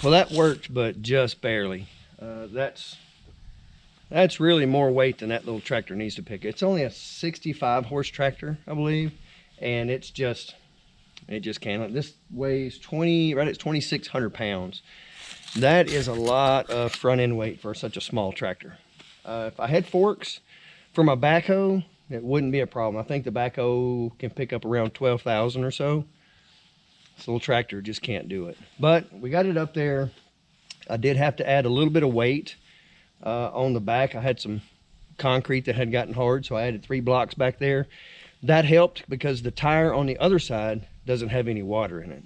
Well, that worked, but just barely. That's really more weight than that little tractor needs to pick. It's only a 65 horse tractor, I believe, and it just can't. This weighs right at 2,600 pounds. That is a lot of front end weight for such a small tractor. If I had forks for my backhoe, it wouldn't be a problem. I think the backhoe can pick up around 12,000 or so. This little tractor just can't do it. But we got it up there. I did have to add a little bit of weight on the back. I had some concrete that had gotten hard, so I added 3 blocks back there. That helped because the tire on the other side doesn't have any water in it.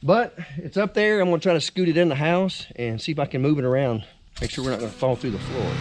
But it's up there. I'm gonna try to scoot it in the house and see if I can move it around. Make sure we're not gonna fall through the floor.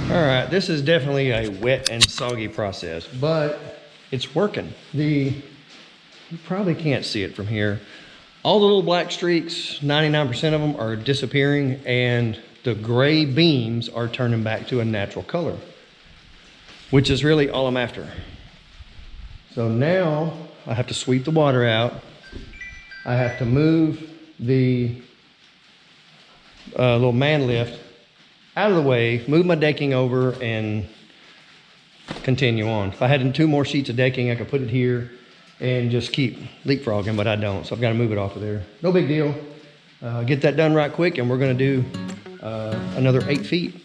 All right, this is definitely a wet and soggy process, but it's working. You probably can't see it from here. All the little black streaks, 99% of them are disappearing, and the gray beams are turning back to a natural color, which is really all I'm after. So now I have to sweep the water out. I have to move the little man lift out of the way, move my decking over, and continue on. If I had 2 more sheets of decking, I could put it here and just keep leapfrogging, but I don't, so I've got to move it off of there. No big deal. Get that done right quick, and we're going to do another 8 feet.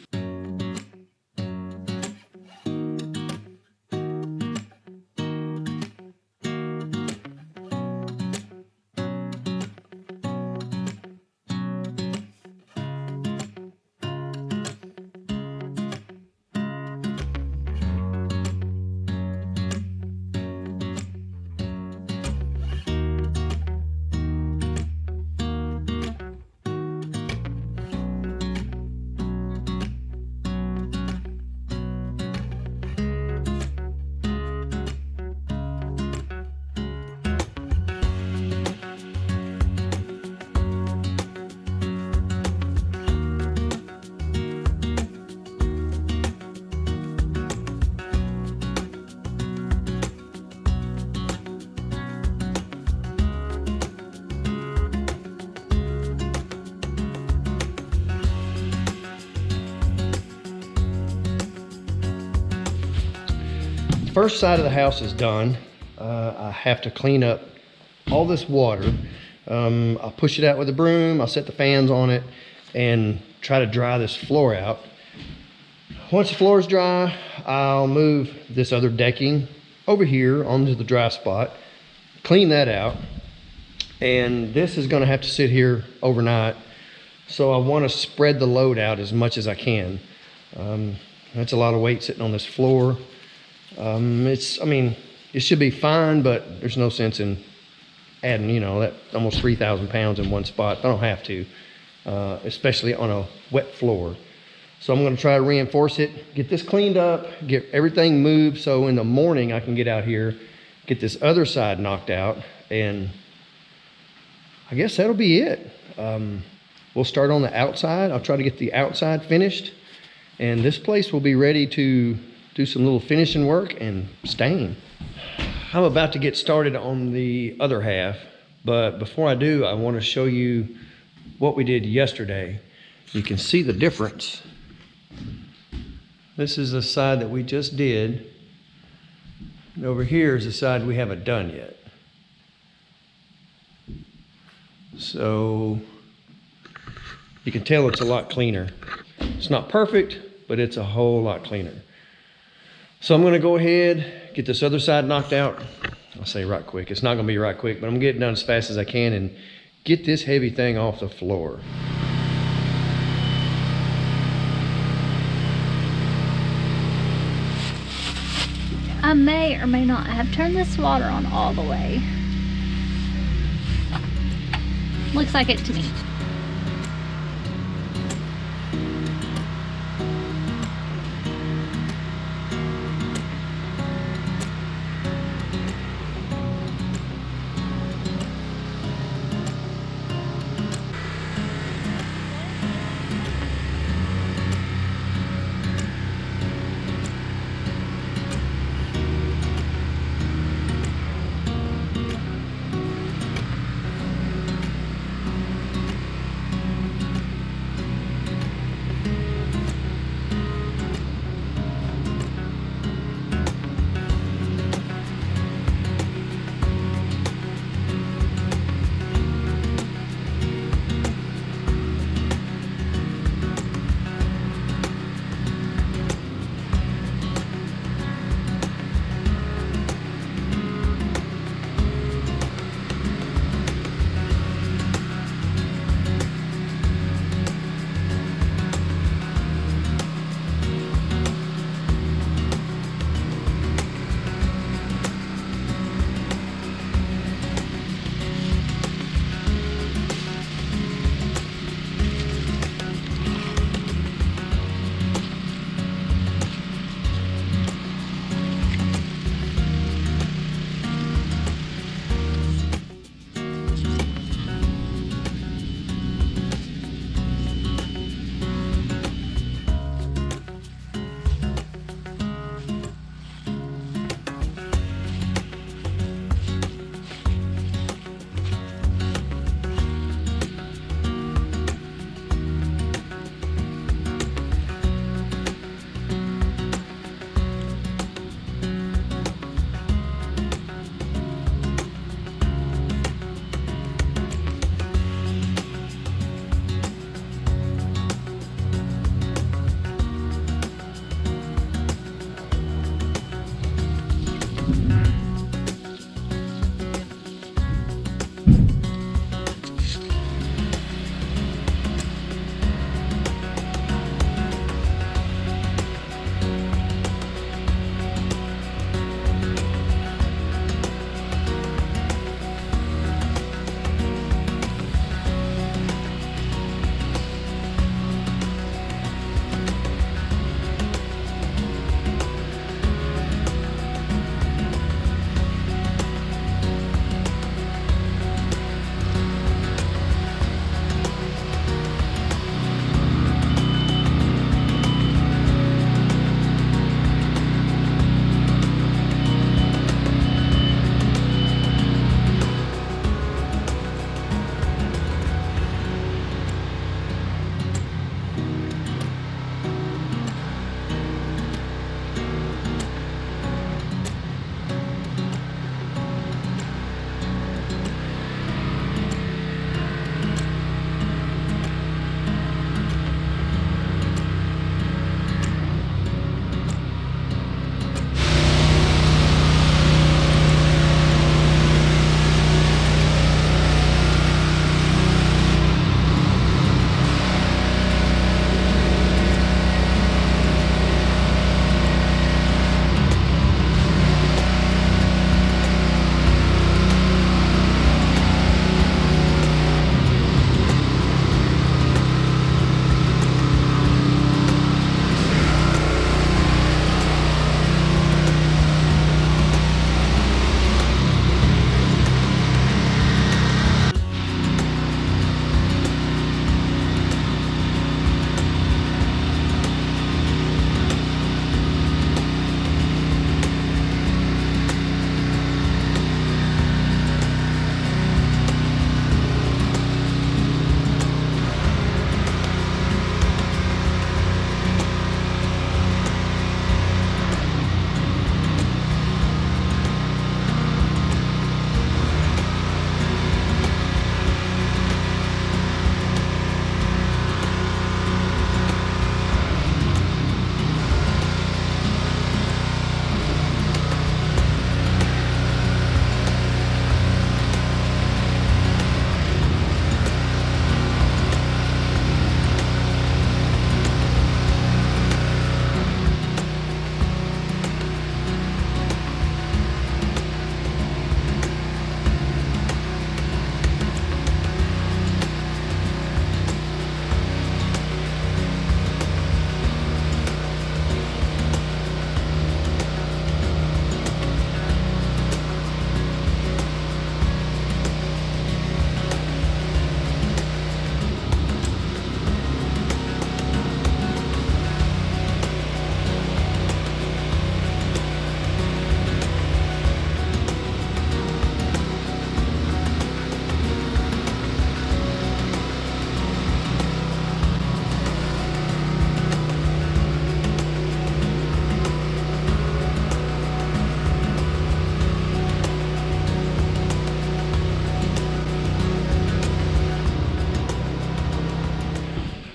First side of the house is done. I have to clean up all this water. I'll push it out with a broom. I'll set the fans on it and try to dry this floor out. Once the floor is dry, I'll move this other decking over here onto the dry spot, clean that out, and this is going to have to sit here overnight. So I want to spread the load out as much as I can. That's a lot of weight sitting on this floor. I mean, it should be fine, but there's no sense in adding, you know, that almost 3,000 pounds in one spot. I don't have to, especially on a wet floor. So I'm going to try to reinforce it, get this cleaned up, get everything moved so in the morning I can get out here, get this other side knocked out, and I guess that'll be it. We'll start on the outside. I'll try to get the outside finished, and this place will be ready to do some little finishing work and stain. I'm about to get started on the other half, but before I do, I want to show you what we did yesterday. You can see the difference. This is the side that we just did, and over here is the side we haven't done yet. So you can tell it's a lot cleaner. It's not perfect, but it's a whole lot cleaner. So I'm going to go ahead, get this other side knocked out. I'll say right quick. It's not going to be right quick, but I'm getting done as fast as I can and get this heavy thing off the floor. I may or may not have turned this water on all the way. Looks like it to me.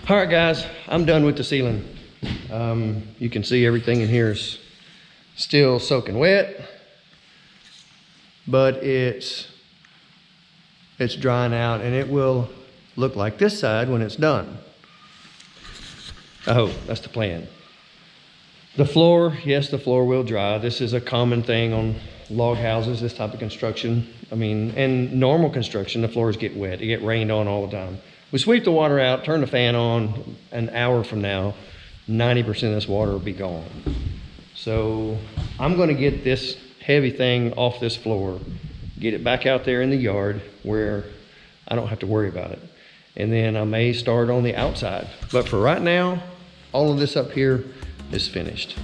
All right, guys, I'm done with the ceiling. You can see everything in here is still soaking wet, but it's drying out, and it will look like this side when it's done. I hope that's the plan. The floor, yes, the floor will dry. This is a common thing on log houses, this type of construction. I mean, and normal construction, the floors get wet. They get rained on all the time. We sweep the water out, turn the fan on, an hour from now, 90% of this water will be gone. So I'm gonna get this heavy thing off this floor, get it back out there in the yard where I don't have to worry about it. And then I may start on the outside. But for right now, all of this up here is finished.